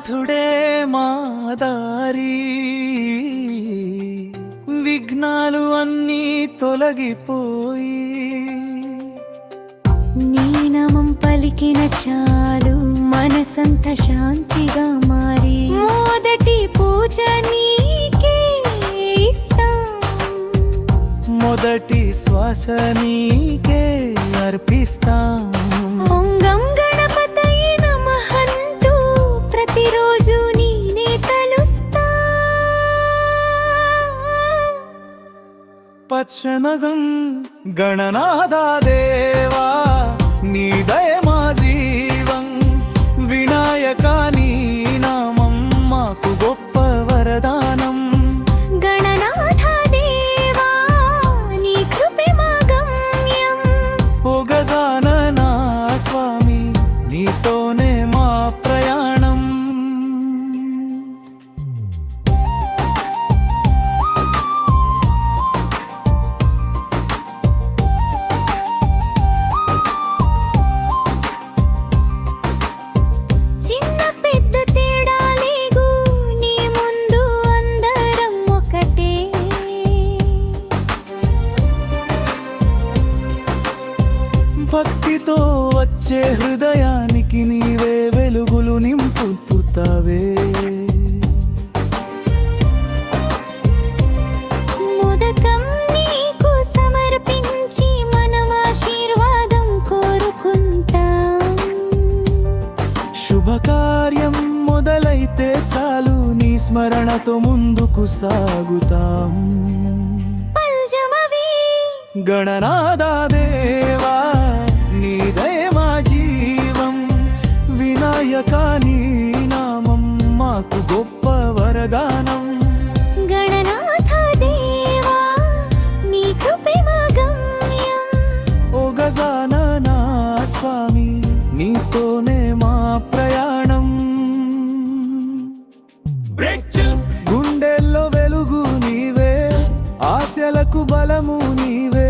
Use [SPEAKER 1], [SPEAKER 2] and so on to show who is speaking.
[SPEAKER 1] నాథుడే మా దారి విఘ్నాలు అన్నీ తొలగిపోయి
[SPEAKER 2] నీ నామం పలికిన చాలు మనసంత శాంతిగా మారి మొదటి పూజ నీకే ఇస్తాం
[SPEAKER 1] మొదటి శ్వాస నీకే అర్పిస్తాం
[SPEAKER 2] ఓంగం గణపతయే నమః అంటూ ప్రతిరోజు నీనే తలుస్తా
[SPEAKER 1] పచ్చనగం గణనాదా దేవా నీ దయ మా జీవం వినాయక నీ నామం మాకు గొప్ప వరదానం
[SPEAKER 2] గణనాథ దేవా నీ కృపే మా గమ్యం
[SPEAKER 1] ఓ గజానన స్వామి నీతోనే మా ప్రయాణం
[SPEAKER 2] చిన్న పెద్ద తేడా లేగు నీ ముందు అందరం ఒకటే
[SPEAKER 1] భక్తితో వచ్చే హృదయానికి నీవే వెలుగులు నింపుతావే
[SPEAKER 2] మోదకం నీకు సమర్పించి మనం ఆశీర్వాదం కోరుకుంటాం
[SPEAKER 1] శుభకార్యం మొదలైతే చాలు నీ స్మరణతో ముందుకు సాగుతాం
[SPEAKER 2] పల్జమవి
[SPEAKER 1] గణనాదా దేవా నీ దయ మా జీవం వినాయక నీ నామం మాకు గొప్ప వరదానం
[SPEAKER 2] గణనాథ దేవా నీ కృపే మా గమ్యం
[SPEAKER 1] ఓ గజానన స్వామి నీతోనే మా ప్రయాణం గుండెల్లో వెలుగు నీవే ఆశలకు బలము నీవే